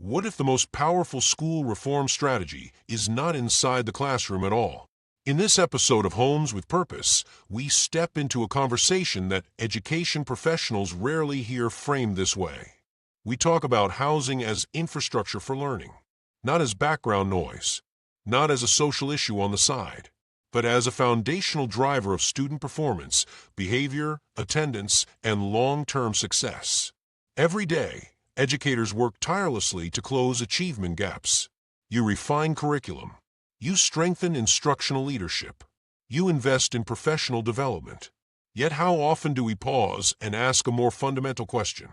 What if the most powerful school reform strategy is not inside the classroom at all? In this episode of Homes with Purpose, we step into a conversation that education professionals rarely hear framed this way. We talk about housing as infrastructure for learning, not as background noise, not as a social issue on the side, but as a foundational driver of student performance, behavior, attendance, and long-term success. Every day, educators work tirelessly to close achievement gaps. You refine curriculum. You strengthen instructional leadership. You invest in professional development. Yet how often do we pause and ask a more fundamental question?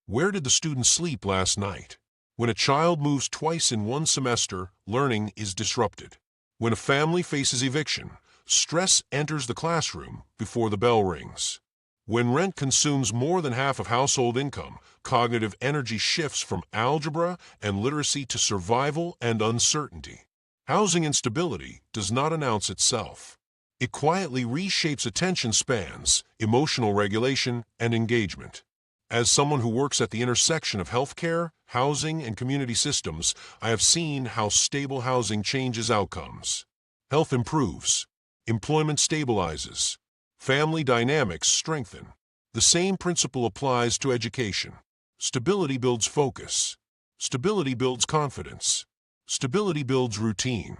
Where did the student sleep last night? When a child moves twice in one semester, learning is disrupted. When a family faces eviction, stress enters the classroom before the bell rings. When rent consumes more than half of household income, cognitive energy shifts from algebra and literacy to survival and uncertainty. Housing instability does not announce itself. It quietly reshapes attention spans, emotional regulation, and engagement. As someone who works at the intersection of healthcare, housing, and community systems, I have seen how stable housing changes outcomes. Health improves. Employment stabilizes. Family dynamics strengthen. The same principle applies to education. Stability builds focus. Stability builds confidence. Stability builds routine.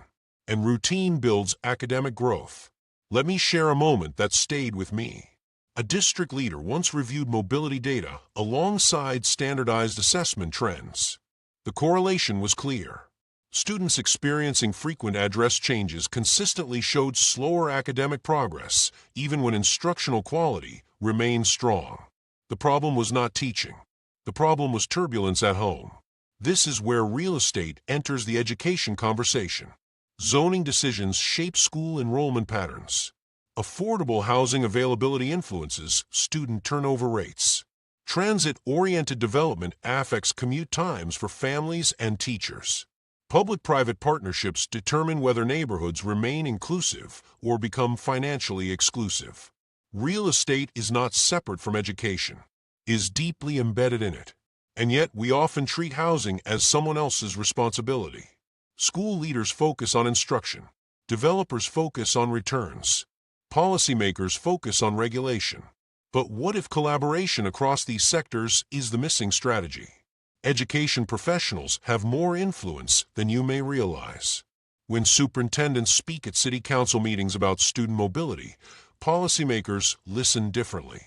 And routine builds academic growth. Let me share a moment that stayed with me. A district leader once reviewed mobility data alongside standardized assessment trends. The correlation was clear. Students experiencing frequent address changes consistently showed slower academic progress, even when instructional quality remained strong. The problem was not teaching. The problem was turbulence at home. This is where real estate enters the education conversation. Zoning decisions shape school enrollment patterns. Affordable housing availability influences student turnover rates. Transit-oriented development affects commute times for families and teachers. Public-private partnerships determine whether neighborhoods remain inclusive or become financially exclusive. Real estate is not separate from education, is deeply embedded in it. And yet we often treat housing as someone else's responsibility. School leaders focus on instruction. Developers focus on returns. Policymakers focus on regulation. But what if collaboration across these sectors is the missing strategy? Education professionals have more influence than you may realize. When superintendents speak at city council meetings about student mobility, policymakers listen differently.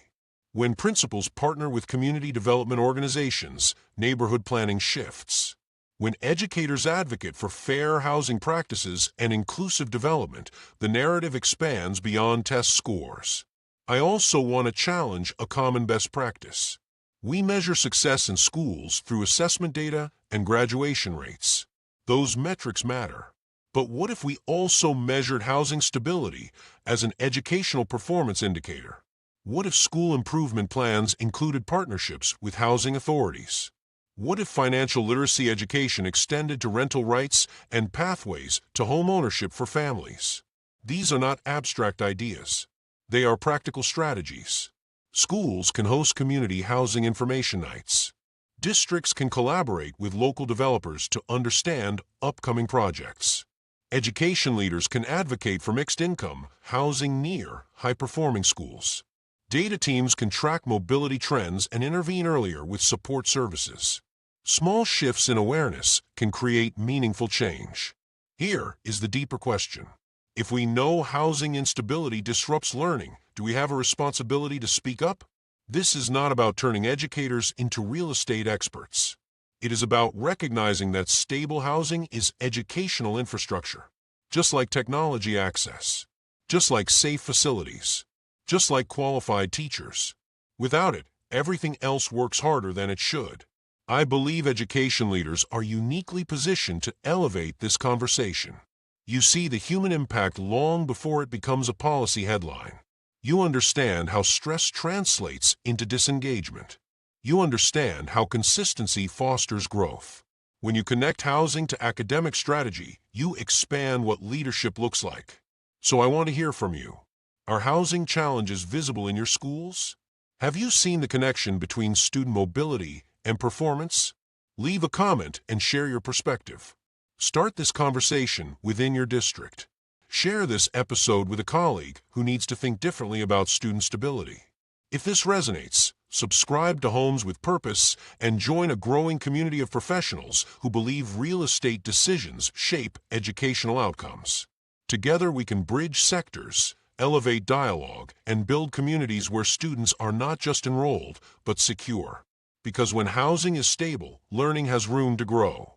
When principals partner with community development organizations, neighborhood planning shifts. When educators advocate for fair housing practices and inclusive development, the narrative expands beyond test scores. I also want to challenge a common best practice. We measure success in schools through assessment data and graduation rates. Those metrics matter. But what if we also measured housing stability as an educational performance indicator? What if school improvement plans included partnerships with housing authorities? What if financial literacy education extended to rental rights and pathways to home ownership for families? These are not abstract ideas. They are practical strategies. Schools can host community housing information nights. Districts can collaborate with local developers to understand upcoming projects. Education leaders can advocate for mixed-income housing near high-performing schools. Data teams can track mobility trends and intervene earlier with support services. Small shifts in awareness can create meaningful change. Here is the deeper question. If we know housing instability disrupts learning, do we have a responsibility to speak up? This is not about turning educators into real estate experts. It is about recognizing that stable housing is educational infrastructure, just like technology access, just like safe facilities, just like qualified teachers. Without it, everything else works harder than it should. I believe education leaders are uniquely positioned to elevate this conversation. You see the human impact long before it becomes a policy headline. You understand how stress translates into disengagement. You understand how consistency fosters growth. When you connect housing to academic strategy, you expand what leadership looks like. So I want to hear from you. Are housing challenges visible in your schools? Have you seen the connection between student mobility and performance? Leave a comment and share your perspective. Start this conversation within your district. Share this episode with a colleague who needs to think differently about student stability. If this resonates, subscribe to Homes with Purpose and join a growing community of professionals who believe real estate decisions shape educational outcomes. Together we can bridge sectors, elevate dialogue, and build communities where students are not just enrolled, but secure. Because when housing is stable, learning has room to grow.